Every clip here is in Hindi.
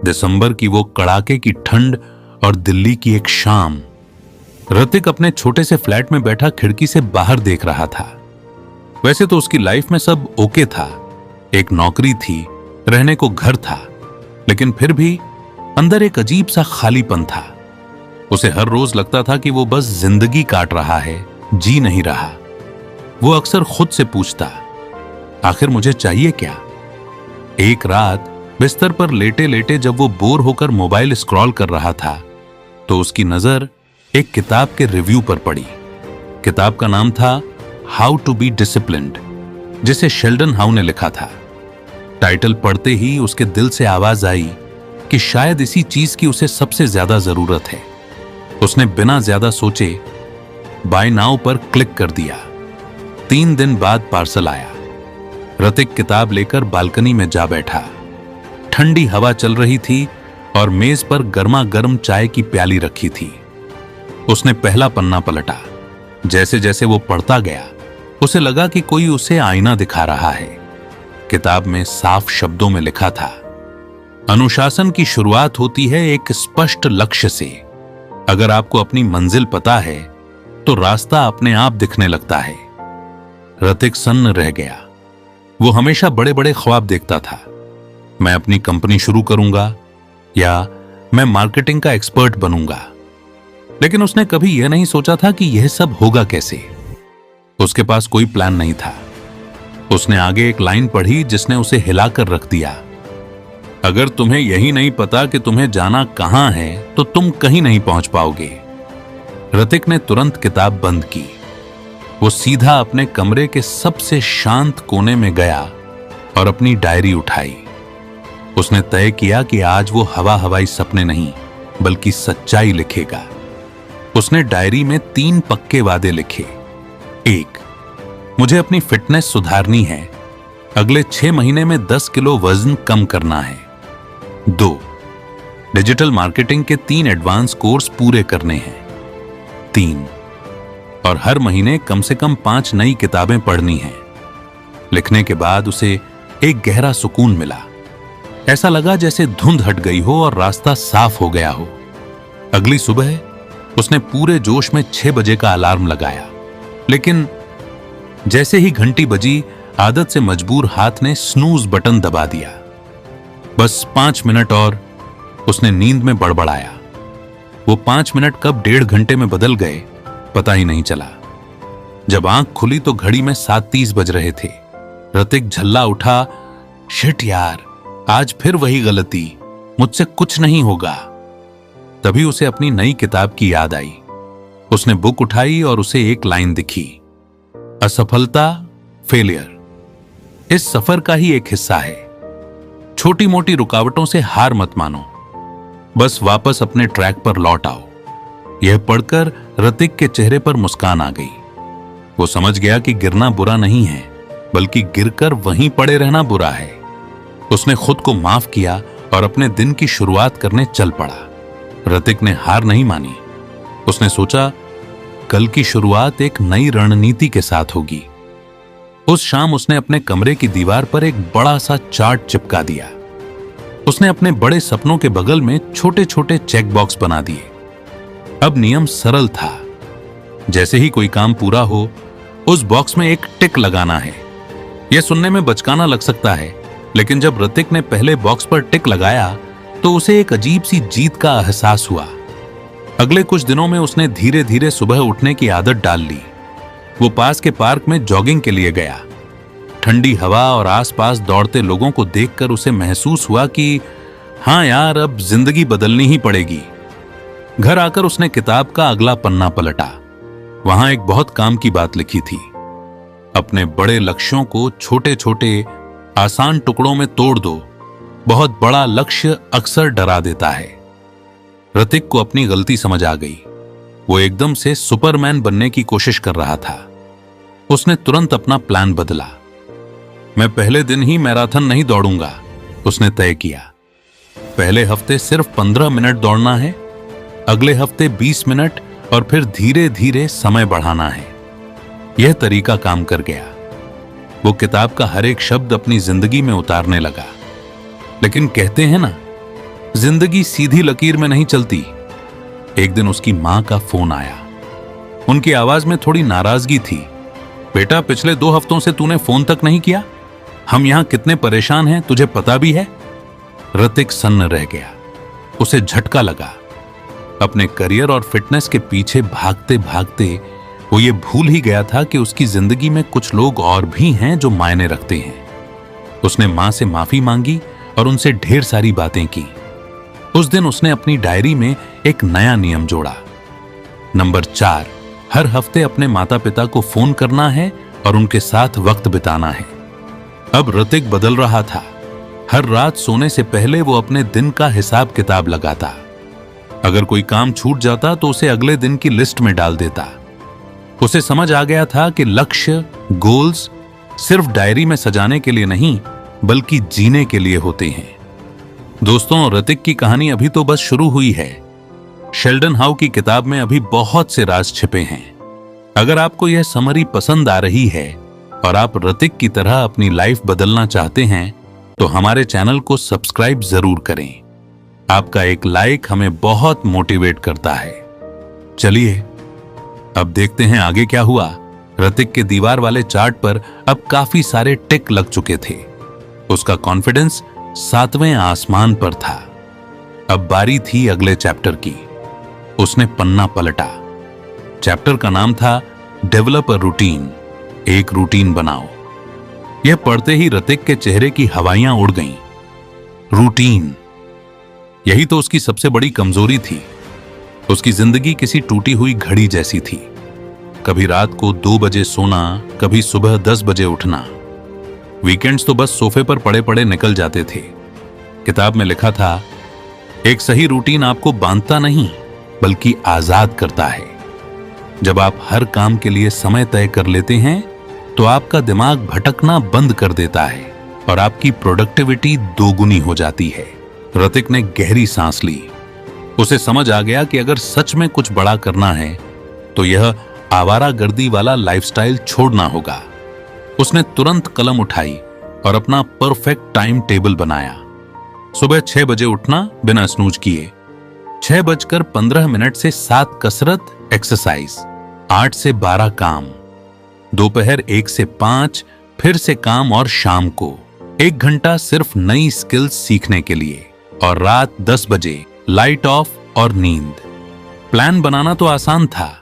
दिसंबर की वो कड़ाके की ठंड और दिल्ली की एक शाम। ऋतिक अपने छोटे से फ्लैट में बैठा खिड़की से बाहर देख रहा था। वैसे तो उसकी लाइफ में सब ओके था, एक नौकरी थी, रहने को घर था, लेकिन फिर भी अंदर एक अजीब सा खालीपन था। उसे हर रोज लगता था कि वो बस जिंदगी काट रहा है, जी नहीं रहा। वो अक्सर खुद से पूछता, आखिर मुझे चाहिए क्या? एक रात बिस्तर पर लेटे लेटे जब वो बोर होकर मोबाइल स्क्रॉल कर रहा था तो उसकी नजर एक किताब के रिव्यू पर पड़ी। किताब का नाम था हाउ टू बी डिसिप्लिन्ड, जिसे शेल्डन हाउ ने लिखा था। टाइटल पढ़ते ही उसके दिल से आवाज आई कि शायद इसी चीज की उसे सबसे ज्यादा जरूरत है। उसने बिना ज्यादा सोचे बाय नाउ पर क्लिक कर दिया। 3 दिन बाद पार्सल आया। ऋतिक किताब लेकर बालकनी में जा बैठा। ठंडी हवा चल रही थी और मेज पर गर्मा गर्म चाय की प्याली रखी थी। उसने पहला पन्ना पलटा। जैसे जैसे वो पढ़ता गया उसे लगा कि कोई उसे आईना दिखा रहा है। किताब में साफ शब्दों में लिखा था, अनुशासन की शुरुआत होती है एक स्पष्ट लक्ष्य से। अगर आपको अपनी मंजिल पता है तो रास्ता अपने आप दिखने लगता है। ऋतिक सन्न रह गया। वो हमेशा बड़े बड़े ख्वाब देखता था। मैं अपनी कंपनी शुरू करूंगा या मैं मार्केटिंग का एक्सपर्ट बनूंगा, लेकिन उसने कभी यह नहीं सोचा था कि यह सब होगा कैसे। उसके पास कोई प्लान नहीं था। उसने आगे एक लाइन पढ़ी जिसने उसे हिलाकर रख दिया, अगर तुम्हें यही नहीं पता कि तुम्हें जाना कहां है तो तुम कहीं नहीं पहुंच पाओगे। ऋतिक ने तुरंत किताब बंद की। वो सीधा अपने कमरे के सबसे शांत कोने में गया और अपनी डायरी उठाई। उसने तय किया कि आज वो हवा हवाई सपने नहीं बल्कि सच्चाई लिखेगा। उसने डायरी में 3 पक्के वादे लिखे। 1, मुझे अपनी फिटनेस सुधारनी है। अगले 6 महीने में 10 किलो वजन कम करना है। 2, डिजिटल मार्केटिंग के 3 एडवांस कोर्स पूरे करने हैं। 3, और हर महीने कम से कम 5 नई किताबें पढ़नी हैं। लिखने के बाद उसे एक गहरा सुकून मिला। ऐसा लगा जैसे धुंध हट गई हो और रास्ता साफ हो गया हो। अगली सुबह उसने पूरे जोश में 6 बजे का अलार्म लगाया, लेकिन जैसे ही घंटी बजी आदत से मजबूर हाथ ने स्नूज बटन दबा दिया। बस 5 मिनट और, उसने नींद में बड़बड़ाया। वो 5 मिनट कब 1.5 घंटे में बदल गए पता ही नहीं चला। जब आंख खुली तो घड़ी में 7:30 बज रहे थे। ऋतिक झल्ला उठा, शिट यार, आज फिर वही गलती, मुझसे कुछ नहीं होगा। तभी उसे अपनी नई किताब की याद आई। उसने बुक उठाई और उसे एक लाइन दिखी, असफलता, फेलियर इस सफर का ही एक हिस्सा है। छोटी मोटी रुकावटों से हार मत मानो, बस वापस अपने ट्रैक पर लौट आओ। यह पढ़कर ऋतिक के चेहरे पर मुस्कान आ गई। वो समझ गया कि गिरना बुरा नहीं है, बल्कि गिरकर वहीं पड़े रहना बुरा है। उसने खुद को माफ किया और अपने दिन की शुरुआत करने चल पड़ा। ऋतिक ने हार नहीं मानी। उसने सोचा, कल की शुरुआत एक नई रणनीति के साथ होगी। उस शाम उसने अपने कमरे की दीवार पर एक बड़ा सा चार्ट चिपका दिया। उसने अपने बड़े सपनों के बगल में छोटे छोटे चेक बॉक्स बना दिए। अब नियम सरल था, जैसे ही कोई काम पूरा हो उस बॉक्स में एक टिक लगाना है। यह सुनने में बचकाना लग सकता है, लेकिन जब ऋतिक ने पहले बॉक्स पर टिक लगाया तो उसे एक अजीब सी जीत का एहसास हुआ। अगले कुछ दिनों में उसने धीरे धीरे सुबह उठने की आदत डाल ली। वो पास के पार्क में जॉगिंग के लिए गया। ठंडी हवा और आसपास दौड़ते लोगों को देखकर उसे महसूस हुआ कि हाँ यार, अब जिंदगी बदलनी ही पड़ेगी। घर आकर उसने किताब का अगला पन्ना पलटा। वहां एक बहुत काम की बात लिखी थी, अपने बड़े लक्ष्यों को छोटे छोटे आसान टुकड़ों में तोड़ दो। बहुत बड़ा लक्ष्य अक्सर डरा देता है। ऋतिक को अपनी गलती समझ आ गई। वो एकदम से सुपरमैन बनने की कोशिश कर रहा था। उसने तुरंत अपना प्लान बदला। मैं पहले दिन ही मैराथन नहीं दौड़ूंगा, उसने तय किया। पहले हफ्ते सिर्फ 15 मिनट दौड़ना है, अगले हफ्ते 20 मिनट और फिर धीरे धीरे समय बढ़ाना है। यह तरीका काम कर गया। वो किताब का हर एक शब्द अपनी जिंदगी में उतारने लगा। लेकिन कहते हैं ना, जिंदगी सीधी लकीर में नहीं चलती। एक दिन उसकी मां का फोन आया। उनकी आवाज में थोड़ी नाराजगी थी। बेटा, पिछले 2 हफ्तों से तूने फोन तक नहीं किया। हम यहां कितने परेशान हैं, तुझे पता भी है। ऋतिक सन्न रह गया। उसे झटका लगा। अपने करियर और फिटनेस के पीछे भागते भागते वो ये भूल ही गया था कि उसकी जिंदगी में कुछ लोग और भी हैं जो मायने रखते हैं। उसने मां से माफी मांगी और उनसे ढेर सारी बातें की। उस दिन उसने अपनी डायरी में एक नया नियम जोड़ा। नंबर 4, हर हफ्ते अपने माता पिता को फोन करना है और उनके साथ वक्त बिताना है। अब ऋतिक बदल रहा था। हर रात सोने से पहले वो अपने दिन का हिसाब किताब लगाता। अगर कोई काम छूट जाता तो उसे अगले दिन की लिस्ट में डाल देता। उसे समझ आ गया था कि लक्ष्य, गोल्स सिर्फ डायरी में सजाने के लिए नहीं बल्कि जीने के लिए होते हैं। दोस्तों, ऋतिक की कहानी अभी तो बस शुरू हुई है। शेल्डन हाउ की किताब में अभी बहुत से राज छिपे हैं। अगर आपको यह समरी पसंद आ रही है और आप ऋतिक की तरह अपनी लाइफ बदलना चाहते हैं तो हमारे चैनल को सब्सक्राइब जरूर करें। आपका एक लाइक हमें बहुत मोटिवेट करता है। चलिए अब देखते हैं आगे क्या हुआ। ऋतिक के दीवार वाले चार्ट पर अब काफी सारे टिक लग चुके थे। उसका कॉन्फिडेंस 7वें आसमान पर था। अब बारी थी अगले चैप्टर की। उसने पन्ना पलटा। चैप्टर का नाम था डेवलप अ रूटीन, एक रूटीन बनाओ। यह पढ़ते ही ऋतिक के चेहरे की हवाइयां उड़ गईं। रूटीन, यही तो उसकी सबसे बड़ी कमजोरी थी। उसकी जिंदगी किसी टूटी हुई घड़ी जैसी थी। कभी रात को 2 बजे सोना, कभी सुबह 10 बजे उठना। वीकेंड्स तो बस सोफे पर पड़े पड़े निकल जाते थे। किताब में लिखा था, एक सही रूटीन आपको बांधता नहीं बल्कि आजाद करता है। जब आप हर काम के लिए समय तय कर लेते हैं तो आपका दिमाग भटकना बंद कर देता है और आपकी प्रोडक्टिविटी दोगुनी हो जाती है। ऋतिक ने गहरी सांस ली। उसे समझ आ गया कि अगर सच में कुछ बड़ा करना है तो यह आवारागर्दी वाला लाइफस्टाइल छोड़ना होगा। उसने तुरंत कलम उठाई और अपना परफेक्ट टाइम टेबल बनाया। सुबह 6 बजे उठना बिना स्नूज किए, 6:15 से 7 कसरत एक्सरसाइज, 8 से 12 काम, दोपहर 1 से 5 फिर से काम और शाम को 1 घंटा सिर्फ नई स्किल्स सीखने के लिए, और रात 10 बजे लाइट ऑफ और नींद। प्लान बनाना तो आसान था,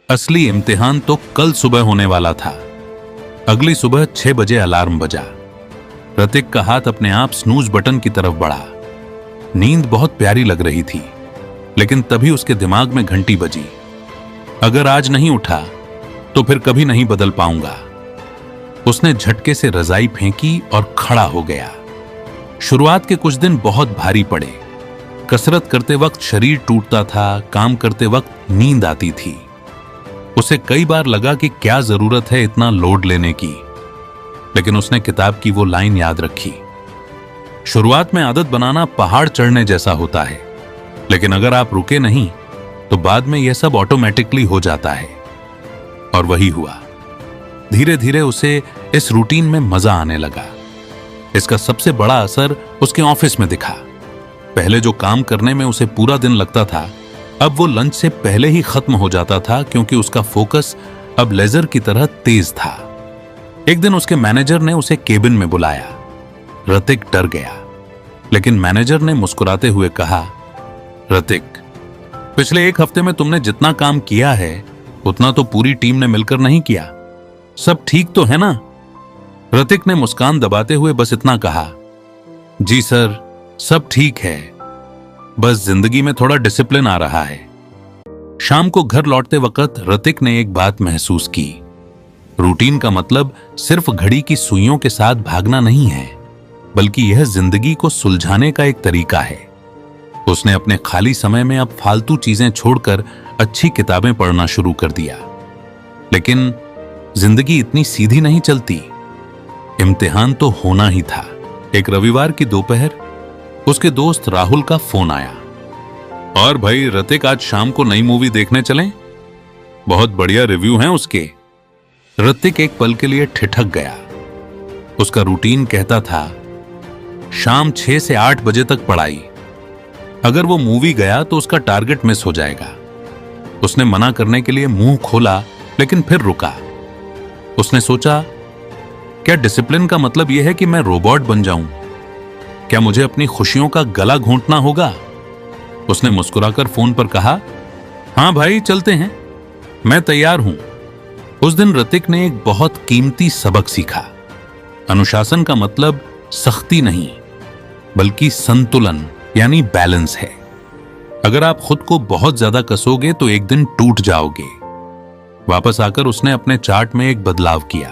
असली इम्तिहान तो कल सुबह होने वाला था। अगली सुबह 6 बजे अलार्म बजा। ऋतिक का हाथ अपने आप स्नूज बटन की तरफ बढ़ा। नींद बहुत प्यारी लग रही थी, लेकिन तभी उसके दिमाग में घंटी बजी। अगर आज नहीं उठा तो फिर कभी नहीं बदल पाऊंगा। उसने झटके से रजाई फेंकी और खड़ा हो गया। शुरुआत के कुछ दिन बहुत भारी पड़े। कसरत करते वक्त शरीर टूटता था, काम करते वक्त नींद आती थी। उसे कई बार लगा कि क्या जरूरत है इतना लोड लेने की, लेकिन उसने किताब की वो लाइन याद रखी, शुरुआत में आदत बनाना पहाड़ चढ़ने जैसा होता है, लेकिन अगर आप रुके नहीं तो बाद में यह सब ऑटोमेटिकली हो जाता है। और वही हुआ। धीरे धीरे उसे इस रूटीन में मजा आने लगा। इसका सबसे बड़ा असर उसके ऑफिस में दिखा। पहले जो काम करने में उसे पूरा दिन लगता था, अब वो लंच से पहले ही खत्म हो जाता था, क्योंकि उसका फोकस अब लेजर की तरह तेज था। एक दिन उसके मैनेजर ने उसे केबिन में बुलाया। ऋतिक डर गया, लेकिन मैनेजर ने मुस्कुराते हुए कहा, ऋतिक, पिछले 1 हफ्ते में तुमने जितना काम किया है उतना तो पूरी टीम ने मिलकर नहीं किया। सब ठीक तो है ना? ऋतिक ने मुस्कान दबाते हुए बस इतना कहा, जी सर, सब ठीक है, बस जिंदगी में थोड़ा डिसिप्लिन आ रहा है। शाम को घर लौटते वक्त ऋतिक ने एक बात महसूस की। रूटीन का मतलब सिर्फ घड़ी की सुइयों के साथ भागना नहीं है, बल्कि यह जिंदगी को सुलझाने का एक तरीका है। उसने अपने खाली समय में अब फालतू चीजें छोड़कर अच्छी किताबें पढ़ना शुरू कर दिया। लेकिन जिंदगी इतनी सीधी नहीं चलती। इम्तिहान तो होना ही था। एक रविवार की दोपहर उसके दोस्त राहुल का फोन आया। और भाई ऋतिक, आज शाम को नई मूवी देखने चलें? बहुत बढ़िया रिव्यू हैं उसके। ऋतिक एक पल के लिए ठिठक गया। उसका रूटीन कहता था शाम 6 से 8 बजे तक पढ़ाई, अगर वो मूवी गया तो उसका टारगेट मिस हो जाएगा। उसने मना करने के लिए मुंह खोला, लेकिन फिर रुका। उसने सोचा, क्या डिसिप्लिन का मतलब यह है कि मैं रोबोट बन जाऊं? क्या मुझे अपनी खुशियों का गला घोंटना होगा? उसने मुस्कुराकर फोन पर कहा, हाँ भाई चलते हैं, मैं तैयार हूं। उस दिन ऋतिक ने एक बहुत कीमती सबक सीखा। अनुशासन का मतलब सख्ती नहीं, बल्कि संतुलन यानी बैलेंस है। अगर आप खुद को बहुत ज्यादा कसोगे तो एक दिन टूट जाओगे। वापस आकर उसने अपने चार्ट में एक बदलाव किया।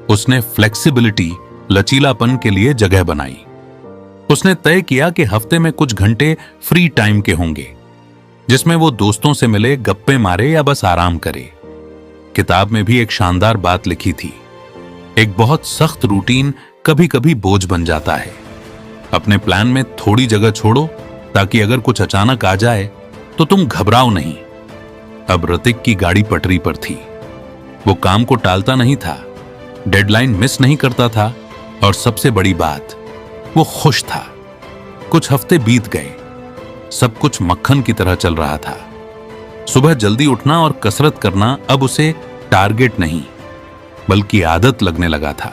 उसने फ्लेक्सिबिलिटी, लचीलापन के लिए जगह बनाई। उसने तय किया कि हफ्ते में कुछ घंटे फ्री टाइम के होंगे, जिसमें वो दोस्तों से मिले, गप्पे मारे या बस आराम करे। किताब में भी एक शानदार बात लिखी थी, एक बहुत सख्त रूटीन कभी कभी बोझ बन जाता है। अपने प्लान में थोड़ी जगह छोड़ो, ताकि अगर कुछ अचानक आ जाए तो तुम घबराओ नहीं। अब ऋतिक की गाड़ी पटरी पर थी। वो काम को टालता नहीं था, डेडलाइन मिस नहीं करता था, और सबसे बड़ी बात, वो खुश था। कुछ हफ्ते बीत गए, सब कुछ मक्खन की तरह चल रहा था। सुबह जल्दी उठना और कसरत करना अब उसे टारगेट नहीं, बल्कि आदत लगने लगा था।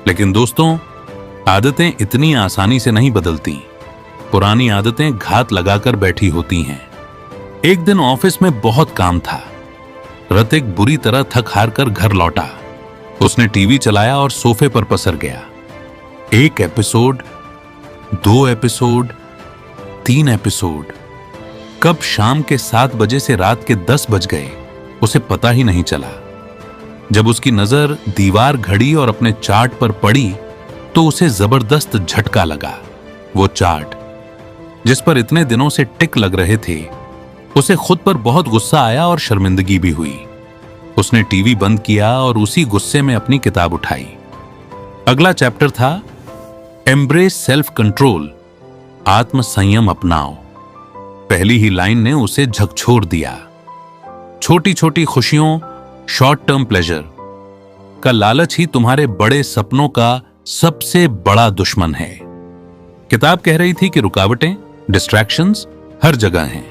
लेकिन दोस्तों, आदतें इतनी आसानी से नहीं बदलती। पुरानी आदतें घात लगाकर बैठी होती हैं। एक दिन ऑफिस में बहुत काम था। ऋतिक बुरी तरह थक हार कर घर लौटा। उसने टीवी चलाया और सोफे पर पसर गया। 1 एपिसोड, 2 एपिसोड, 3 एपिसोड। कब शाम के 7 बजे से रात के 10 बज गए, उसे पता ही नहीं चला। जब उसकी नजर दीवार, घड़ी और अपने चार्ट पर पड़ी तो उसे जबरदस्त झटका लगा। वो चार्ट जिस पर इतने दिनों से टिक लग रहे थे, उसे खुद पर बहुत गुस्सा आया और शर्मिंदगी भी हुई। उसने टीवी बंद किया और उसी गुस्से में अपनी किताब उठाई। अगला चैप्टर था एम्ब्रेस सेल्फ कंट्रोल, आत्म संयम अपनाओ। पहली ही लाइन ने उसे झकझोर दिया। छोटी छोटी खुशियों, शॉर्ट टर्म प्लेजर का लालच ही तुम्हारे बड़े सपनों का सबसे बड़ा दुश्मन है। किताब कह रही थी कि रुकावटें, डिस्ट्रैक्शंस हर जगह हैं।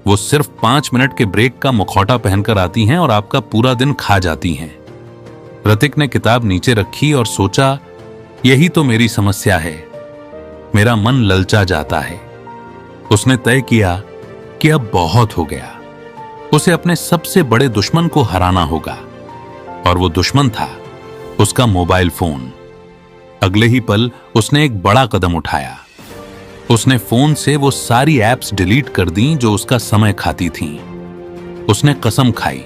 वो सिर्फ 5 मिनट के ब्रेक का मुखौटा पहनकर आती हैं और आपका पूरा दिन खा जाती हैं। ऋतिक ने किताब नीचे रखी और सोचा, यही तो मेरी समस्या है, मेरा मन ललचा जाता है। उसने तय किया कि अब बहुत हो गया। उसे अपने सबसे बड़े दुश्मन को हराना होगा, और वो दुश्मन था उसका मोबाइल फोन। अगले ही पल उसने एक बड़ा कदम उठाया। उसने फोन से वो सारी ऐप्स डिलीट कर दी जो उसका समय खाती थीं। उसने कसम खाई,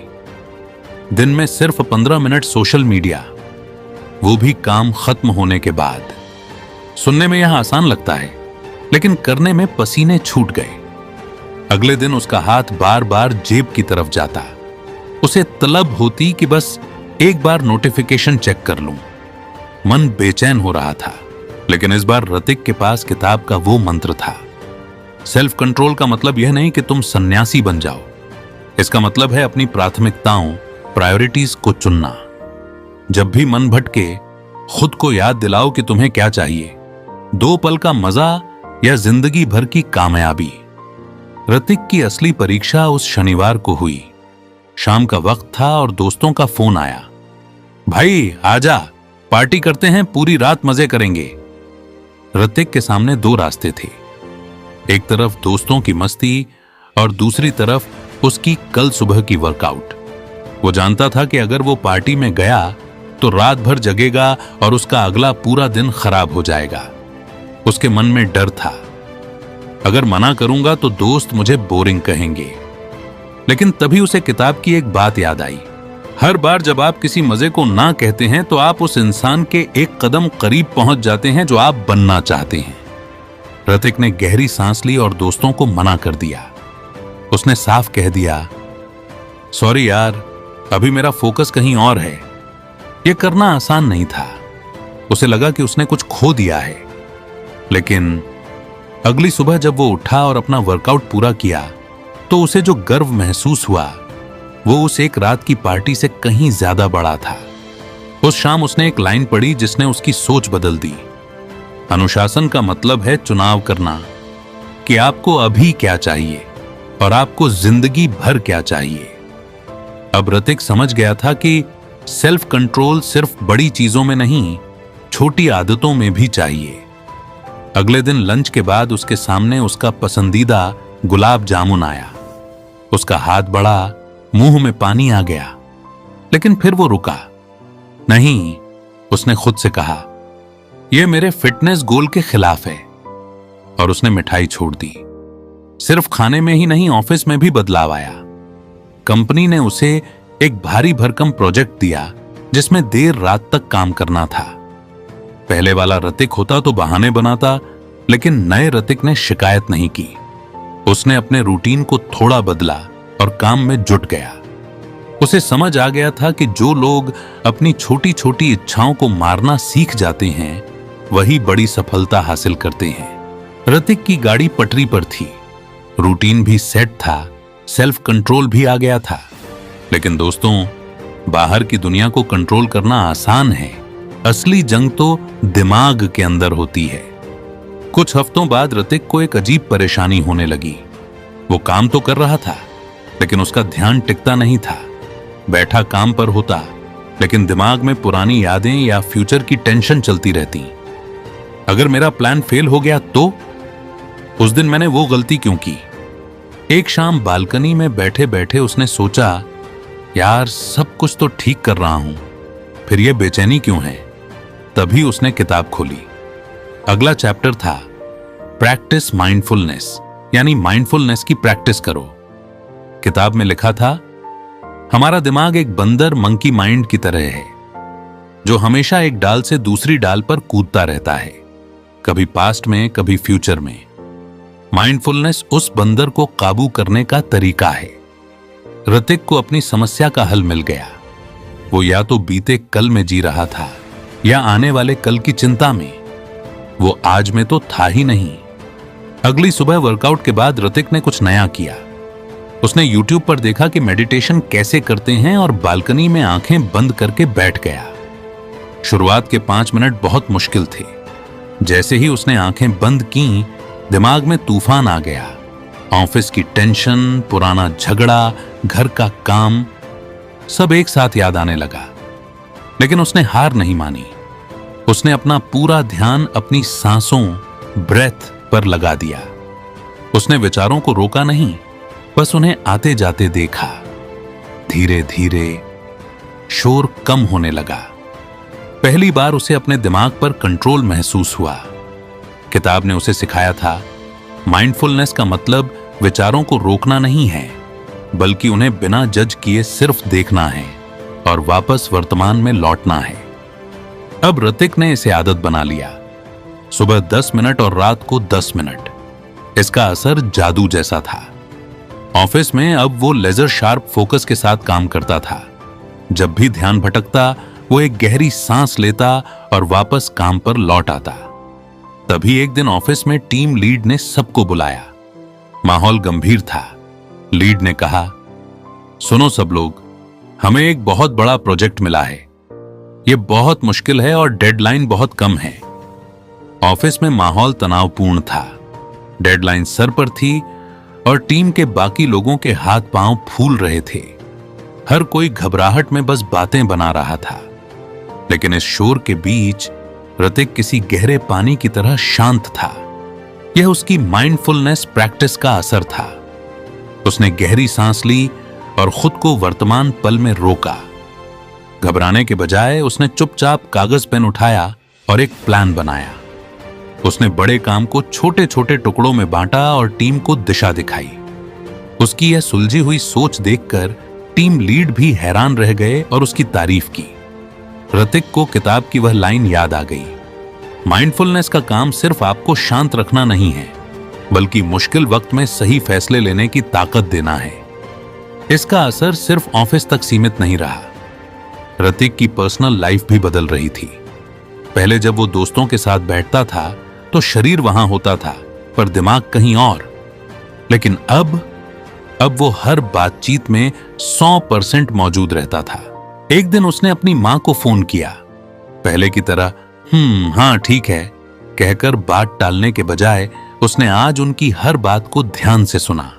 दिन में सिर्फ 15 मिनट सोशल मीडिया, वो भी काम खत्म होने के बाद। सुनने में यह आसान लगता है, लेकिन करने में पसीने छूट गए। अगले दिन उसका हाथ बार बार जेब की तरफ जाता। उसे तलब होती कि बस एक बार नोटिफिकेशन चेक कर लूं। मन बेचैन हो रहा था, लेकिन इस बार ऋतिक के पास किताब का वो मंत्र था। सेल्फ कंट्रोल का मतलब यह नहीं कि तुम सन्यासी बन जाओ। इसका मतलब है अपनी प्राथमिकताओं, प्रायोरिटीज को चुनना। जब भी मन भटके, खुद को याद दिलाओ कि तुम्हें क्या चाहिए, 2 पल का मजा या जिंदगी भर की कामयाबी। ऋतिक की असली परीक्षा उस शनिवार को हुई। शाम का वक्त था और दोस्तों का फोन आया, भाई आजा, पार्टी करते हैं, पूरी रात मजे करेंगे। ऋतिक के सामने 2 रास्ते थे। एक तरफ दोस्तों की मस्ती और दूसरी तरफ उसकी कल सुबह की वर्कआउट। वो जानता था कि अगर वो पार्टी में गया तो रात भर जगेगा और उसका अगला पूरा दिन खराब हो जाएगा। उसके मन में डर था, अगर मना करूंगा तो दोस्त मुझे बोरिंग कहेंगे। लेकिन तभी उसे किताब की एक बात याद आई, हर बार जब आप किसी मजे को ना कहते हैं तो आप उस इंसान के एक कदम करीब पहुंच जाते हैं जो आप बनना चाहते हैं। ऋतिक ने गहरी सांस ली और दोस्तों को मना कर दिया। उसने साफ कह दिया, सॉरी यार, अभी मेरा फोकस कहीं और है। यह करना आसान नहीं था। उसे लगा कि उसने कुछ खो दिया है। लेकिन अगली सुबह जब वो उठा और अपना वर्कआउट पूरा किया तो उसे जो गर्व महसूस हुआ वो उस एक रात की पार्टी से कहीं ज्यादा बड़ा था। उस शाम उसने एक लाइन पढ़ी जिसने उसकी सोच बदल दी। अनुशासन का मतलब है चुनाव करना, कि आपको अभी क्या चाहिए और आपको जिंदगी भर क्या चाहिए। अब ऋतिक समझ गया था कि सेल्फ कंट्रोल सिर्फ बड़ी चीजों में नहीं, छोटी आदतों में भी चाहिए। अगले दिन लंच के बाद उसके सामने उसका पसंदीदा गुलाब जामुन आया। उसका हाथ बढ़ा, मुंह में पानी आ गया, लेकिन फिर वो रुका नहीं। उसने खुद से कहा, यह मेरे फिटनेस गोल के खिलाफ है, और उसने मिठाई छोड़ दी। सिर्फ खाने में ही नहीं, ऑफिस में भी बदलाव आया। कंपनी ने उसे एक भारी भरकम प्रोजेक्ट दिया जिसमें देर रात तक काम करना था। पहले वाला ऋतिक होता तो बहाने बनाता, लेकिन नए ऋतिक ने शिकायत नहीं की। उसने अपने रूटीन को थोड़ा बदला और काम में जुट गया। उसे समझ आ गया था कि जो लोग अपनी छोटी छोटी इच्छाओं को मारना सीख जाते हैं, वही बड़ी सफलता हासिल करते हैं। ऋतिक की गाड़ी पटरी पर थी, रूटीन भी सेट था, सेल्फ कंट्रोल भी आ गया था। लेकिन दोस्तों, बाहर की दुनिया को कंट्रोल करना आसान है, असली जंग तो दिमाग के अंदर होती है। कुछ हफ्तों बाद ऋतिक को एक अजीब परेशानी होने लगी। वो काम तो कर रहा था, लेकिन उसका ध्यान टिकता नहीं था। बैठा काम पर होता, लेकिन दिमाग में पुरानी यादें या फ्यूचर की टेंशन चलती रहती। अगर मेरा प्लान फेल हो गया तो? उस दिन मैंने वो गलती क्यों की? एक शाम बालकनी में बैठे बैठे उसने सोचा, यार सब कुछ तो ठीक कर रहा हूं, फिर ये बेचैनी क्यों है? तभी उसने किताब खोली। अगला चैप्टर था प्रैक्टिस माइंडफुलनेस, यानी माइंडफुलनेस की प्रैक्टिस करो। किताब में लिखा था, हमारा दिमाग एक बंदर मंकी माइंड की तरह है, जो हमेशा एक डाल से दूसरी डाल पर कूदता रहता है, कभी पास्ट में कभी फ्यूचर में। माइंडफुलनेस उस बंदर को काबू करने का तरीका है। ऋतिक को अपनी समस्या का हल मिल गया। वो या तो बीते कल में जी रहा था या आने वाले कल की चिंता में। वो आज में तो था ही नहीं। अगली सुबह वर्कआउट के बाद ऋतिक ने कुछ नया किया। उसने YouTube पर देखा कि मेडिटेशन कैसे करते हैं और बालकनी में आंखें बंद करके बैठ गया। शुरुआत के 5 मिनट बहुत मुश्किल थे। जैसे ही उसने आंखें बंद की, दिमाग में तूफान आ गया। ऑफिस की टेंशन, पुराना झगड़ा, घर का काम, सब एक साथ याद आने लगा। लेकिन उसने हार नहीं मानी। उसने अपना पूरा ध्यान अपनी सांसों, ब्रेथ पर लगा दिया। उसने विचारों को रोका नहीं, बस उन्हें आते जाते देखा। धीरे धीरे शोर कम होने लगा। पहली बार उसे अपने दिमाग पर कंट्रोल महसूस हुआ। किताब ने उसे सिखाया था, माइंडफुलनेस का मतलब विचारों को रोकना नहीं है, बल्कि उन्हें बिना जज किए सिर्फ देखना है और वापस वर्तमान में लौटना है। अब ऋतिक ने इसे आदत बना लिया। सुबह 10 मिनट और रात को 10 मिनट। इसका असर जादू जैसा था। ऑफिस में अब वो लेजर शार्प फोकस के साथ काम करता था। जब भी ध्यान भटकता, वो एक गहरी सांस लेता और वापस काम पर लौट आता। तभी एक दिन ऑफिस में टीम लीड ने सबको बुलाया। माहौल गंभीर था। लीड ने कहा, सुनो सब लोग, हमें एक बहुत बड़ा प्रोजेक्ट मिला है। यह बहुत मुश्किल है और डेडलाइन बहुत कम है। ऑफिस में माहौल तनावपूर्ण था। डेडलाइन सर पर थी और टीम के बाकी लोगों के हाथ पांव फूल रहे थे। हर कोई घबराहट में बस बातें बना रहा था। लेकिन इस शोर के बीच ऋतिक किसी गहरे पानी की तरह शांत था। यह उसकी माइंडफुलनेस प्रैक्टिस का असर था। उसने गहरी सांस ली और खुद को वर्तमान पल में रोका। घबराने के बजाय उसने चुपचाप कागज पेन उठाया और एक प्लान बनाया। उसने बड़े काम को छोटे छोटे टुकड़ों में बांटा और टीम को दिशा दिखाई। उसकी यह सुलझी हुई सोच देखकर टीम लीड भी हैरान रह गए और उसकी तारीफ की। ऋतिक को किताब की वह लाइन याद आ गई, माइंडफुलनेस का काम सिर्फ आपको शांत रखना नहीं है, बल्कि मुश्किल वक्त में सही फैसले लेने की ताकत देना है। इसका असर सिर्फ ऑफिस तक सीमित नहीं रहा। ऋतिक की पर्सनल लाइफ भी बदल रही थी। पहले जब वो दोस्तों के साथ बैठता था तो शरीर वहां होता था, पर दिमाग कहीं और। लेकिन अब वो हर बातचीत में 100% मौजूद रहता था। एक दिन उसने अपनी मां को फोन किया। पहले की तरह हाँ ठीक है कहकर बात टालने के बजाय उसने आज उनकी हर बात को ध्यान से सुना।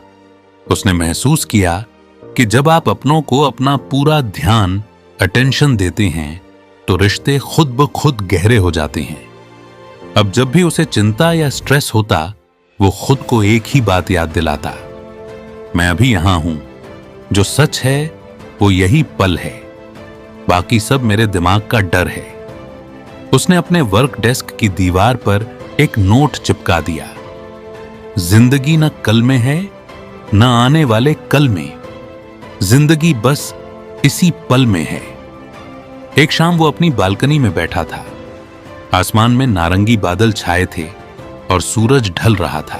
उसने महसूस किया कि जब आप अपनों को अपना पूरा ध्यान, अटेंशन देते हैं तो रिश्ते खुद ब खुद गहरे हो जाते हैं। अब जब भी उसे चिंता या स्ट्रेस होता, वो खुद को एक ही बात याद दिलाता, मैं अभी यहां हूं, जो सच है वो यही पल है, बाकी सब मेरे दिमाग का डर है। उसने अपने वर्क डेस्क की दीवार पर एक नोट चिपका दिया, जिंदगी न कल में है न आने वाले कल में, जिंदगी बस इसी पल में है। एक शाम वो अपनी बालकनी में बैठा था। आसमान में नारंगी बादल छाए थे और सूरज ढल रहा था।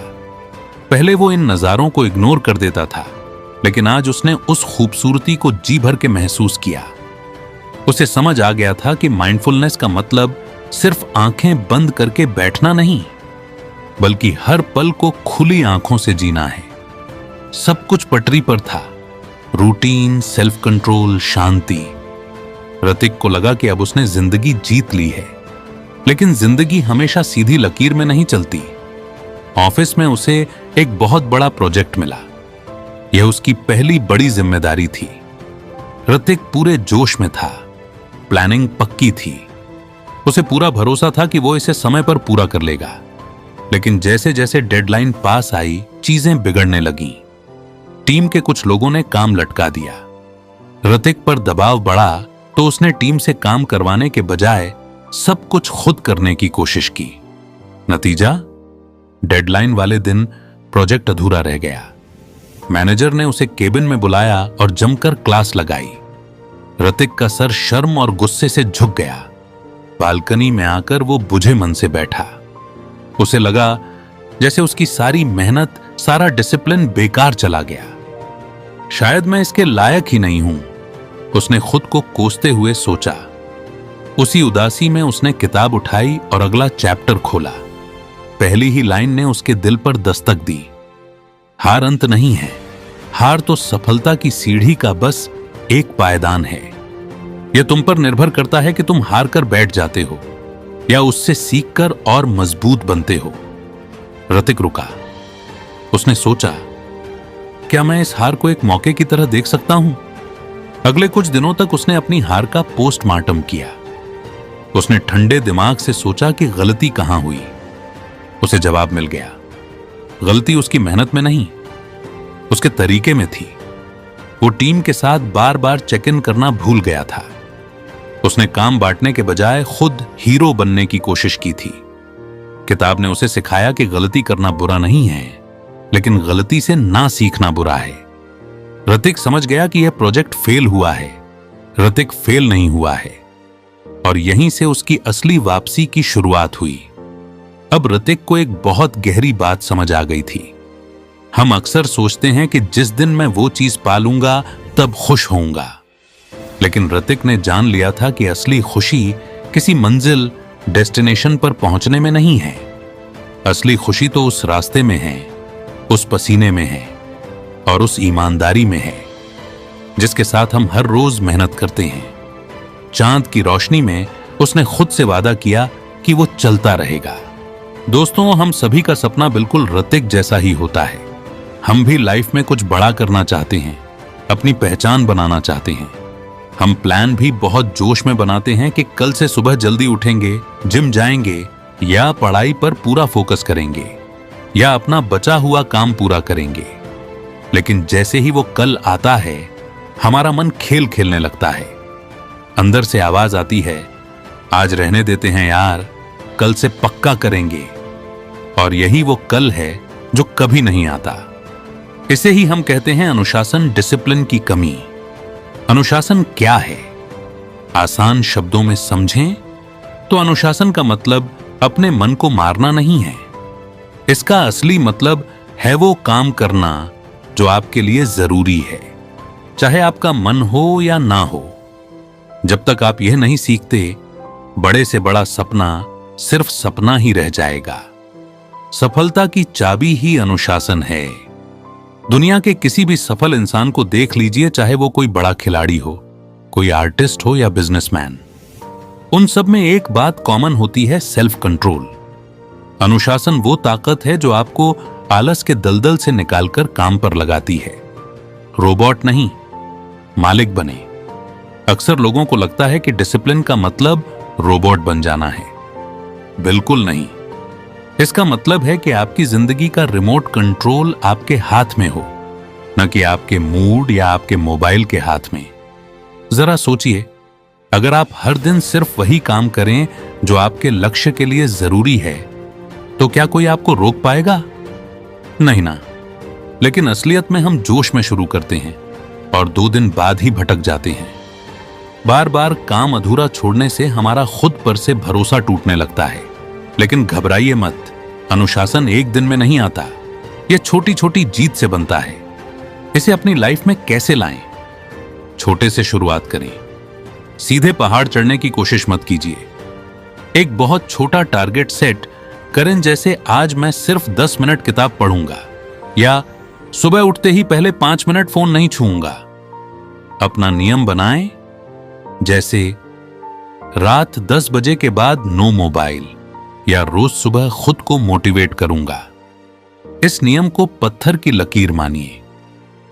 पहले वो इन नजारों को इग्नोर कर देता था, लेकिन आज उसने उस खूबसूरती को जी भर के महसूस किया। उसे समझ आ गया था कि माइंडफुलनेस का मतलब सिर्फ आंखें बंद करके बैठना नहीं, बल्कि हर पल को खुली आंखों से जीना है। सब कुछ पटरी पर था, रूटीन, सेल्फ कंट्रोल, शांति। ऋतिक को लगा कि अब उसने जिंदगी जीत ली है, लेकिन जिंदगी हमेशा सीधी लकीर में नहीं चलती। ऑफिस में उसे एक बहुत बड़ा प्रोजेक्ट मिला। यह उसकी पहली बड़ी जिम्मेदारी थी। ऋतिक पूरे जोश में था, प्लानिंग पक्की थी। उसे पूरा भरोसा था कि वो इसे समय पर पूरा कर लेगा, लेकिन जैसे जैसे डेडलाइन पास आई, चीजें बिगड़ने लगीं। टीम के कुछ लोगों ने काम लटका दिया। ऋतिक पर दबाव बढ़ा तो उसने टीम से काम करवाने के बजाय सब कुछ खुद करने की कोशिश की। नतीजा, डेडलाइन वाले दिन प्रोजेक्ट अधूरा रह गया। मैनेजर ने उसे केबिन में बुलाया और जमकर क्लास लगाई। ऋतिक का सर शर्म और गुस्से से झुक गया। बालकनी में आकर वो बुझे मन से बैठा। उसे लगा जैसे उसकी सारी मेहनत, सारा डिसिप्लिन बेकार चला गया। शायद मैं इसके लायक ही नहीं हूं, उसने खुद को कोसते हुए सोचा। उसी उदासी में उसने किताब उठाई और अगला चैप्टर खोला। पहली ही लाइन ने उसके दिल पर दस्तक दी। हार अंत नहीं है, हार तो सफलता की सीढ़ी का बस एक पायदान है। यह तुम पर निर्भर करता है कि तुम हार कर बैठ जाते हो या उससे सीखकर और मजबूत बनते हो। ऋतिक रुका। उसने सोचा, क्या मैं इस हार को एक मौके की तरह देख सकता हूं? अगले कुछ दिनों तक उसने अपनी हार का पोस्टमार्टम किया। उसने ठंडे दिमाग से सोचा कि गलती कहां हुई। उसे जवाब मिल गया, गलती उसकी मेहनत में नहीं, उसके तरीके में थी। वो टीम के साथ बार बार चेक इन करना भूल गया था। उसने काम बांटने के बजाय खुद हीरो बनने की कोशिश की थी। किताब ने उसे सिखाया कि गलती करना बुरा नहीं है, लेकिन गलती से ना सीखना बुरा है। ऋतिक समझ गया कि यह प्रोजेक्ट फेल हुआ है, ऋतिक फेल नहीं हुआ है। और यहीं से उसकी असली वापसी की शुरुआत हुई। अब ऋतिक को एक बहुत गहरी बात समझ आ गई थी। हम अक्सर सोचते हैं कि जिस दिन मैं वो चीज पालूंगा तब खुश होऊंगा, लेकिन ऋतिक ने जान लिया था कि असली खुशी किसी मंजिल, डेस्टिनेशन पर पहुंचने में नहीं है। असली खुशी तो उस रास्ते में है, उस पसीने में है और उस ईमानदारी में है जिसके साथ हम हर रोज मेहनत करते हैं। चांद की रोशनी में उसने खुद से वादा किया कि वो चलता रहेगा। दोस्तों, हम सभी का सपना बिल्कुल ऋतिक जैसा ही होता है। हम भी लाइफ में कुछ बड़ा करना चाहते हैं, अपनी पहचान बनाना चाहते हैं। हम प्लान भी बहुत जोश में बनाते हैं कि कल से सुबह जल्दी उठेंगे, जिम जाएंगे या पढ़ाई पर पूरा फोकस करेंगे या अपना बचा हुआ काम पूरा करेंगे। लेकिन जैसे ही वो कल आता है, हमारा मन खेल खेलने लगता है। अंदर से आवाज आती है, आज रहने देते हैं यार, कल से पक्का करेंगे। और यही वो कल है जो कभी नहीं आता। इसे ही हम कहते हैं अनुशासन, डिसिप्लिन की कमी। अनुशासन क्या है? आसान शब्दों में समझें तो अनुशासन का मतलब अपने मन को मारना नहीं है। इसका असली मतलब है वो काम करना जो आपके लिए जरूरी है, चाहे आपका मन हो या ना हो। जब तक आप यह नहीं सीखते, बड़े से बड़ा सपना सिर्फ सपना ही रह जाएगा। सफलता की चाबी ही अनुशासन है। दुनिया के किसी भी सफल इंसान को देख लीजिए, चाहे वो कोई बड़ा खिलाड़ी हो, कोई आर्टिस्ट हो या बिजनेसमैन। उन सब में एक बात कॉमन होती है, सेल्फ कंट्रोल। अनुशासन वो ताकत है जो आपको आलस के दलदल से निकालकर काम पर लगाती है। रोबोट नहीं, मालिक बने। अक्सर लोगों को लगता है कि डिसिप्लिन का मतलब रोबोट बन जाना है। बिल्कुल नहीं। इसका मतलब है कि आपकी जिंदगी का रिमोट कंट्रोल आपके हाथ में हो, न कि आपके मूड या आपके मोबाइल के हाथ में। जरा सोचिए, अगर आप हर दिन सिर्फ वही काम करें जो आपके लक्ष्य के लिए जरूरी है, तो क्या कोई आपको रोक पाएगा? नहीं ना। लेकिन असलियत में हम जोश में शुरू करते हैं और 2 दिन बाद ही भटक जाते हैं। बार बार काम अधूरा छोड़ने से हमारा खुद पर से भरोसा टूटने लगता है। लेकिन घबराइए मत, अनुशासन एक दिन में नहीं आता। यह छोटी छोटी जीत से बनता है। इसे अपनी लाइफ में कैसे लाएं? छोटे से शुरुआत करें। सीधे पहाड़ चढ़ने की कोशिश मत कीजिए। एक बहुत छोटा टारगेट सेट करें, जैसे आज मैं सिर्फ 10 मिनट किताब पढ़ूंगा, या सुबह उठते ही पहले 5 मिनट फोन नहीं छूऊंगा। अपना नियम बनाएं, जैसे रात 10 बजे के बाद नो मोबाइल, या रोज सुबह खुद को मोटिवेट करूंगा। इस नियम को पत्थर की लकीर मानिए।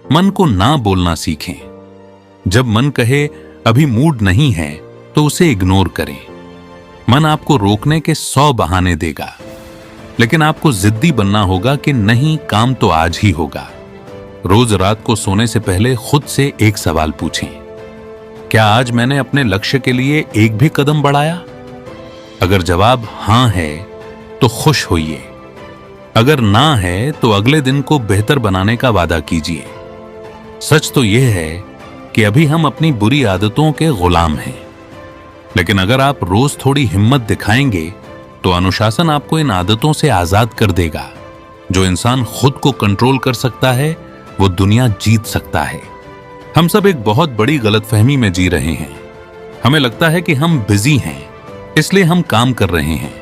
मन को ना बोलना सीखें। जब मन कहे अभी मूड नहीं है, तो उसे इग्नोर करें। मन आपको रोकने के 100 बहाने देगा, लेकिन आपको जिद्दी बनना होगा कि नहीं, काम तो आज ही होगा। रोज रात को सोने से पहले खुद से एक सवाल पूछें, क्या आज मैंने अपने लक्ष्य के लिए एक भी कदम बढ़ाया? अगर जवाब हां है तो खुश होइए। अगर ना है तो अगले दिन को बेहतर बनाने का वादा कीजिए। सच तो यह है कि अभी हम अपनी बुरी आदतों के गुलाम हैं, लेकिन अगर आप रोज थोड़ी हिम्मत दिखाएंगे तो अनुशासन आपको इन आदतों से आजाद कर देगा। जो इंसान खुद को कंट्रोल कर सकता है, वो दुनिया जीत सकता है। हम सब एक बहुत बड़ी गलतफहमी में जी रहे हैं। हमें लगता है कि हम बिजी हैं, इसलिए हम काम कर रहे हैं।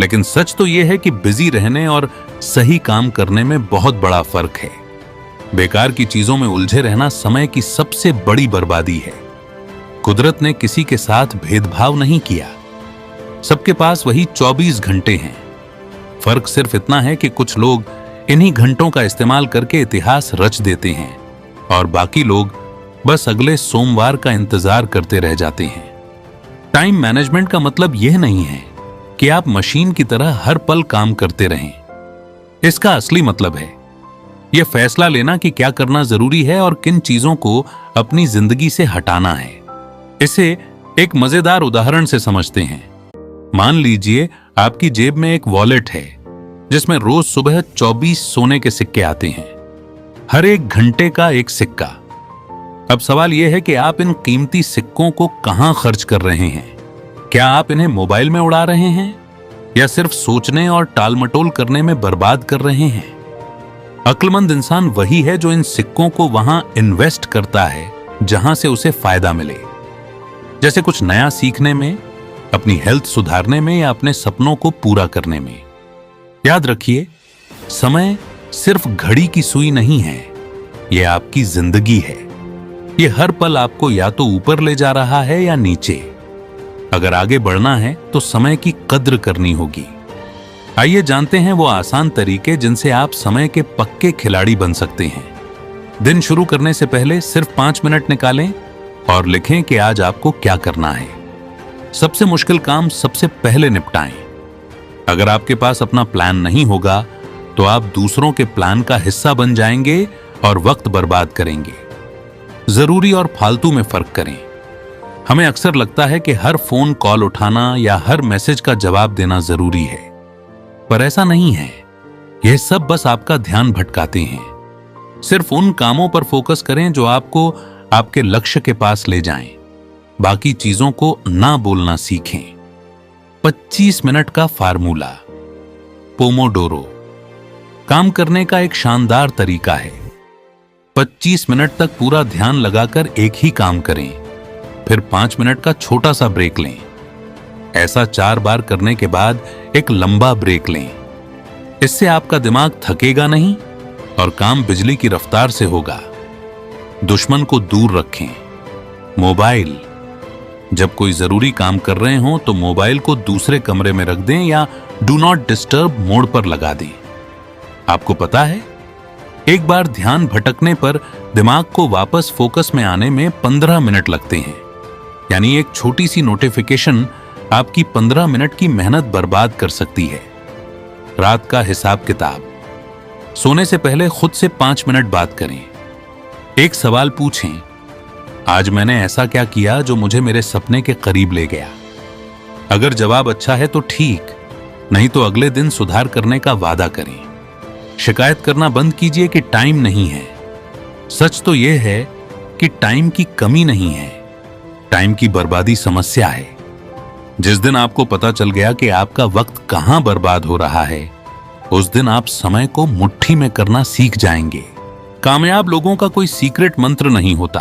लेकिन सच तो यह है कि बिजी रहने और सही काम करने में बहुत बड़ा फर्क है। बेकार की चीजों में उलझे रहना समय की सबसे बड़ी बर्बादी है। कुदरत ने किसी के साथ भेदभाव नहीं किया। सबके पास वही 24 घंटे हैं। फर्क सिर्फ इतना है कि कुछ लोग इन्हीं घंटों का इस्तेमाल करके इतिहास रच देते हैं और बाकी लोग बस अगले सोमवार का इंतजार करते रह जाते हैं। टाइम मैनेजमेंट का मतलब यह नहीं है कि आप मशीन की तरह हर पल काम करते रहें। इसका असली मतलब है यह फैसला लेना कि क्या करना जरूरी है और किन चीजों को अपनी जिंदगी से हटाना है। इसे एक मजेदार उदाहरण से समझते हैं। मान लीजिए आपकी जेब में एक वॉलेट है जिसमें रोज सुबह 24 सोने के सिक्के आते हैं, हर एक घंटे का एक सिक्का। अब सवाल यह है कि आप इन कीमती सिक्कों को कहां खर्च कर रहे हैं? क्या आप इन्हें मोबाइल में उड़ा रहे हैं या सिर्फ सोचने और टालमटोल करने में बर्बाद कर रहे हैं? अक्लमंद इंसान वही है जो इन सिक्कों को वहां इन्वेस्ट करता है जहां से उसे फायदा मिले, जैसे कुछ नया सीखने में, अपनी हेल्थ सुधारने में या अपने सपनों को पूरा करने में। याद रखिए, समय सिर्फ घड़ी की सुई नहीं है, यह आपकी जिंदगी है। यह हर पल आपको या तो ऊपर ले जा रहा है या नीचे। अगर आगे बढ़ना है तो समय की कद्र करनी होगी। आइए जानते हैं वो आसान तरीके जिनसे आप समय के पक्के खिलाड़ी बन सकते हैं। दिन शुरू करने से पहले सिर्फ 5 मिनट निकालें और लिखें कि आज आपको क्या करना है। सबसे मुश्किल काम सबसे पहले निपटाएं। अगर आपके पास अपना प्लान नहीं होगा तो आप दूसरों के प्लान का हिस्सा बन जाएंगे और वक्त बर्बाद करेंगे। जरूरी और फालतू में फर्क करें। हमें अक्सर लगता है कि हर फोन कॉल उठाना या हर मैसेज का जवाब देना जरूरी है, पर ऐसा नहीं है। यह सब बस आपका ध्यान भटकाते हैं। सिर्फ उन कामों पर फोकस करें जो आपको आपके लक्ष्य के पास ले जाएं। बाकी चीजों को ना बोलना सीखें। 25 मिनट का फार्मूला। पोमोडोरो काम करने का एक शानदार तरीका है। 25 मिनट तक पूरा ध्यान लगाकर एक ही काम करें, फिर 5 मिनट का छोटा सा ब्रेक लें। ऐसा 4 बार करने के बाद एक लंबा ब्रेक लें। इससे आपका दिमाग थकेगा नहीं और काम बिजली की रफ्तार से होगा। दुश्मन को दूर रखें। मोबाइल, जब कोई जरूरी काम कर रहे हो तो मोबाइल को दूसरे कमरे में रख दें या डू नॉट डिस्टर्ब मोड पर लगा दें। आपको पता है, एक बार ध्यान भटकने पर दिमाग को वापस फोकस में आने में 15 मिनट लगते हैं। यानी एक छोटी सी नोटिफिकेशन आपकी 15 मिनट की मेहनत बर्बाद कर सकती है। रात का हिसाब किताब, सोने से पहले खुद से 5 मिनट बात करें। एक सवाल पूछें, आज मैंने ऐसा क्या किया जो मुझे मेरे सपने के करीब ले गया? अगर जवाब अच्छा है तो ठीक, नहीं तो अगले दिन सुधार करने का वादा करें। शिकायत करना बंद कीजिए कि टाइम नहीं है। सच तो यह है कि टाइम की कमी नहीं है, टाइम की बर्बादी समस्या है। जिस दिन आपको पता चल गया कि आपका वक्त कहां बर्बाद हो रहा है, उस दिन आप समय को मुट्ठी में करना सीख जाएंगे। कामयाब लोगों का कोई सीक्रेट मंत्र नहीं होता,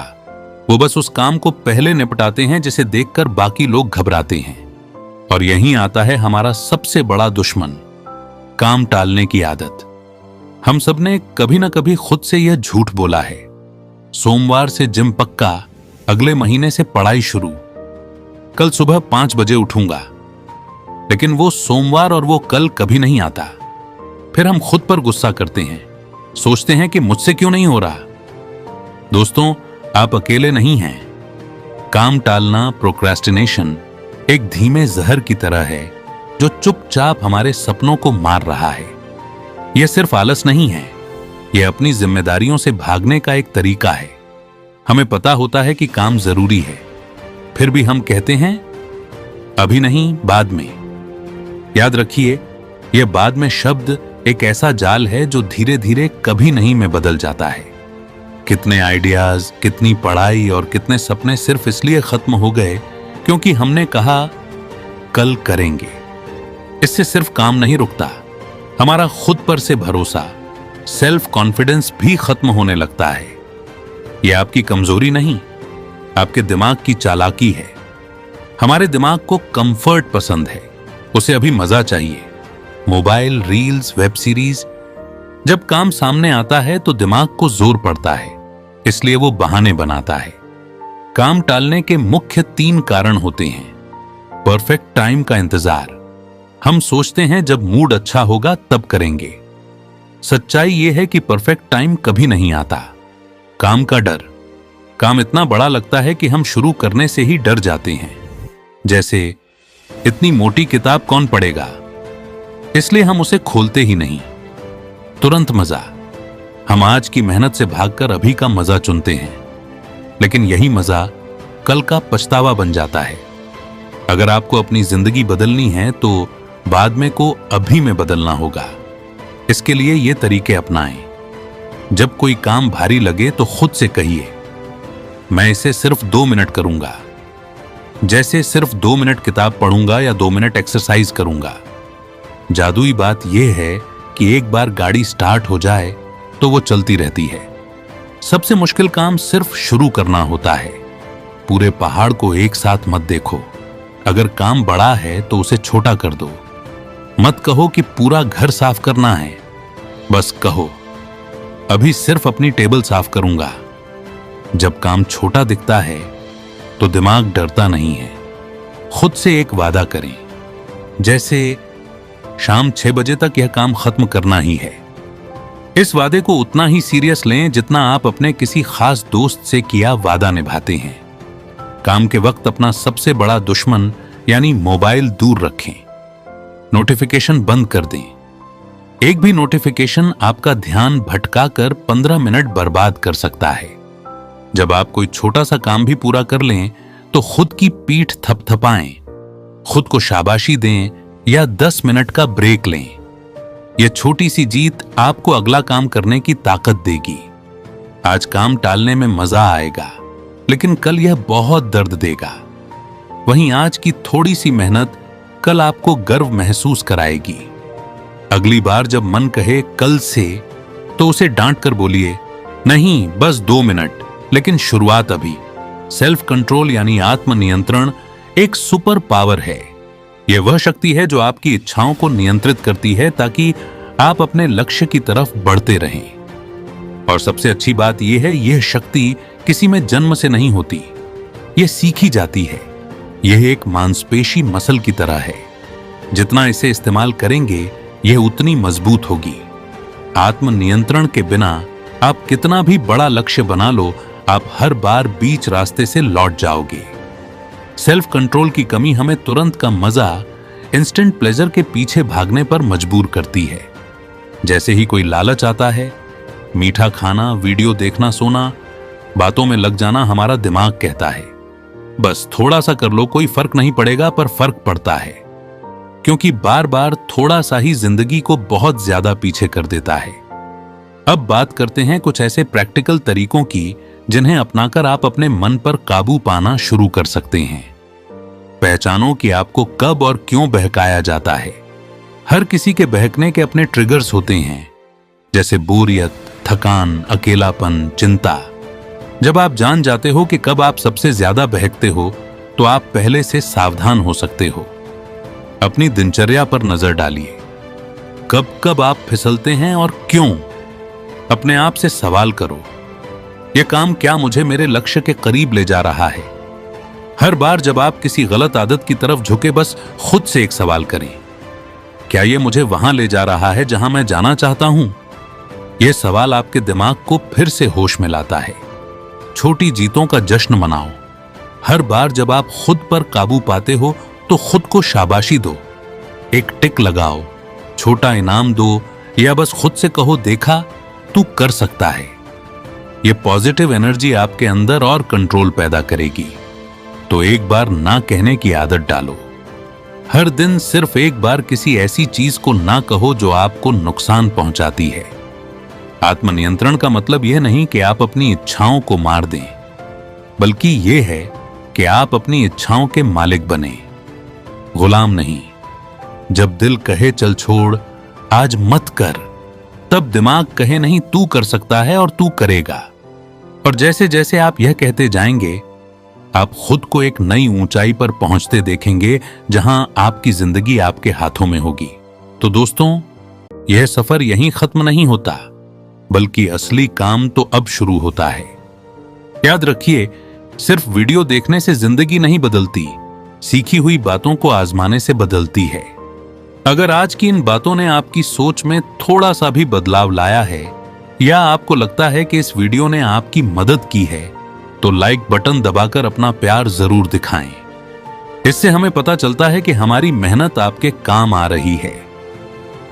वो बस उस काम को पहले निपटाते हैं जिसे देखकर बाकी लोग घबराते हैं। और यहीं आता है हमारा सबसे बड़ा दुश्मन, काम टालने की आदत। हम सबने कभी ना कभी खुद से यह झूठ बोला है, सोमवार से जिम पक्का, अगले महीने से पढ़ाई शुरू, कल सुबह 5 बजे उठूंगा। लेकिन वो सोमवार और वो कल कभी नहीं आता। फिर हम खुद पर गुस्सा करते हैं, सोचते हैं कि मुझसे क्यों नहीं हो रहा। दोस्तों, आप अकेले नहीं हैं। काम टालना, प्रोक्रेस्टिनेशन एक धीमे जहर की तरह है जो चुपचाप हमारे सपनों को मार रहा है। यह सिर्फ आलस नहीं है, यह अपनी जिम्मेदारियों से भागने का एक तरीका है। हमें पता होता है कि काम जरूरी है, फिर भी हम कहते हैं अभी नहीं, बाद में। याद रखिए, यह बाद में शब्द एक ऐसा जाल है जो धीरे धीरे कभी नहीं में बदल जाता है। कितने आइडियाज, कितनी पढ़ाई और कितने सपने सिर्फ इसलिए खत्म हो गए क्योंकि हमने कहा कल करेंगे। इससे सिर्फ काम नहीं रुकता, हमारा खुद पर से भरोसा, सेल्फ कॉन्फिडेंस भी खत्म होने लगता है। यह आपकी कमजोरी नहीं, आपके दिमाग की चालाकी है। हमारे दिमाग को कंफर्ट पसंद है, उसे अभी मजा चाहिए। Mobile, reels, web series. जब काम सामने आता है तो दिमाग को जोर पड़ता है, इसलिए वो बहाने बनाता है। काम टालने के मुख्य 3 कारण होते हैं। परफेक्ट टाइम का इंतजार, हम सोचते हैं जब मूड अच्छा होगा तब करेंगे। सच्चाई यह है कि परफेक्ट टाइम कभी नहीं आता। काम का डर, काम इतना बड़ा लगता है कि हम शुरू करने से ही डर जाते हैं। जैसे इतनी मोटी किताब कौन पढ़ेगा, इसलिए हम उसे खोलते ही नहीं। तुरंत मजा, हम आज की मेहनत से भागकर अभी का मजा चुनते हैं, लेकिन यही मजा कल का पछतावा बन जाता है। अगर आपको अपनी जिंदगी बदलनी है तो बाद में को अभी में बदलना होगा। इसके लिए ये तरीके अपनाएं। जब कोई काम भारी लगे तो खुद से कहिए, मैं इसे सिर्फ 2 मिनट करूंगा। जैसे सिर्फ 2 मिनट किताब पढ़ूंगा या 2 मिनट एक्सरसाइज करूंगा। जादुई बात यह है कि एक बार गाड़ी स्टार्ट हो जाए तो वो चलती रहती है। सबसे मुश्किल काम सिर्फ शुरू करना होता है। पूरे पहाड़ को एक साथ मत देखो। अगर काम बड़ा है तो उसे छोटा कर दो। मत कहो कि पूरा घर साफ करना है, बस कहो अभी सिर्फ अपनी टेबल साफ करूंगा। जब काम छोटा दिखता है तो दिमाग डरता नहीं है। खुद से एक वादा करें, जैसे शाम 6 बजे तक यह काम खत्म करना ही है। इस वादे को उतना ही सीरियस लें जितना आप अपने किसी खास दोस्त से किया वादा निभाते हैं। काम के वक्त अपना सबसे बड़ा दुश्मन यानी मोबाइल दूर रखें। नोटिफिकेशन बंद कर दें। एक भी नोटिफिकेशन आपका ध्यान भटकाकर 15 मिनट बर्बाद कर सकता है। जब आप कोई छोटा सा काम भी पूरा कर लें तो खुद की पीठ थपथपाएं, खुद को शाबाशी दें या 10 मिनट का ब्रेक लें। यह छोटी सी जीत आपको अगला काम करने की ताकत देगी। आज काम टालने में मजा आएगा, लेकिन कल यह बहुत दर्द देगा। वहीं आज की थोड़ी सी मेहनत कल आपको गर्व महसूस कराएगी। अगली बार जब मन कहे कल से, तो उसे डांट कर बोलिए, नहीं बस 2 मिनट, लेकिन शुरुआत अभी। सेल्फ कंट्रोल यानी आत्मनियंत्रण एक सुपर पावर है। यह वह शक्ति है जो आपकी इच्छाओं को नियंत्रित करती है ताकि आप अपने लक्ष्य की तरफ बढ़ते रहें। और सबसे अच्छी बात यह है, यह शक्ति किसी में जन्म से नहीं होती, यह सीखी जाती है। यह एक मांसपेशी मसल की तरह है। जितना इसे इस्तेमाल करेंगे यह उतनी मजबूत होगी। आत्मनियंत्रण के बिना आप कितना भी बड़ा लक्ष्य बना लो, आप हर बार बीच रास्ते से लौट जाओगे। सेल्फ कंट्रोल की कमी हमें तुरंत का मजा, इंस्टेंट प्लेजर के पीछे भागने पर मजबूर करती है। जैसे ही कोई लालच आता है, मीठा खाना, वीडियो देखना, सोना, बातों में लग जाना, हमारा दिमाग कहता है बस थोड़ा सा कर लो, कोई फर्क नहीं पड़ेगा। पर फर्क पड़ता है, क्योंकि बार बार थोड़ा सा ही जिंदगी को बहुत ज्यादा पीछे कर देता है। अब बात करते हैं कुछ ऐसे प्रैक्टिकल तरीकों की जिन्हें अपनाकर आप अपने मन पर काबू पाना शुरू कर सकते हैं। पहचानो कि आपको कब और क्यों बहकाया जाता है। हर किसी के बहकने के अपने ट्रिगर्स होते हैं, जैसे बोरियत, थकान, अकेलापन, चिंता। जब आप जान जाते हो कि कब आप सबसे ज्यादा बहकते हो, तो आप पहले से सावधान हो सकते हो। अपनी दिनचर्या पर नजर डालिए, कब कब आप फिसलते हैं और क्यों। अपने आप से सवाल करो, यह काम क्या मुझे मेरे लक्ष्य के करीब ले जा रहा है। हर बार जब आप किसी गलत आदत की तरफ झुके, बस खुद से एक सवाल करें, क्या यह मुझे वहां ले जा रहा है जहां मैं जाना चाहता हूं। यह सवाल आपके दिमाग को फिर से होश में लाता है। छोटी जीतों का जश्न मनाओ। हर बार जब आप खुद पर काबू पाते हो तो खुद को शाबाशी दो, एक टिक लगाओ, छोटा इनाम दो, या बस खुद से कहो, देखा तू कर सकता है। यह पॉजिटिव एनर्जी आपके अंदर और कंट्रोल पैदा करेगी। तो एक बार ना कहने की आदत डालो। हर दिन सिर्फ एक बार किसी ऐसी चीज को ना कहो जो आपको नुकसान पहुंचाती है। आत्मनियंत्रण का मतलब यह नहीं कि आप अपनी इच्छाओं को मार दें, बल्कि यह है कि आप अपनी इच्छाओं के मालिक बने, गुलाम नहीं। जब दिल कहे चल छोड़, आज मत कर, तब दिमाग कहे नहीं तू कर सकता है, और तू करेगा। और जैसे जैसे आप यह कहते जाएंगे, आप खुद को एक नई ऊंचाई पर पहुंचते देखेंगे, जहां आपकी जिंदगी आपके हाथों में होगी। तो दोस्तों, यह सफर यहीं खत्म नहीं होता, बल्कि असली काम तो अब शुरू होता है। याद रखिए, सिर्फ वीडियो देखने से जिंदगी नहीं बदलती, सीखी हुई बातों को आजमाने से बदलती है। अगर आज की इन बातों ने आपकी सोच में थोड़ा सा भी बदलाव लाया है, या आपको लगता है कि इस वीडियो ने आपकी मदद की है, तो लाइक बटन दबाकर अपना प्यार जरूर दिखाएं। इससे हमें पता चलता है कि हमारी मेहनत आपके काम आ रही है।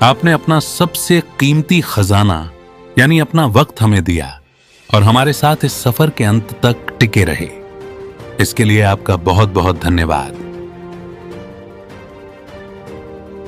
आपने अपना सबसे कीमती खजाना यानी अपना वक्त हमें दिया, और हमारे साथ इस सफर के अंत तक टिके रहे। इसके लिए आपका बहुत बहुत धन्यवाद।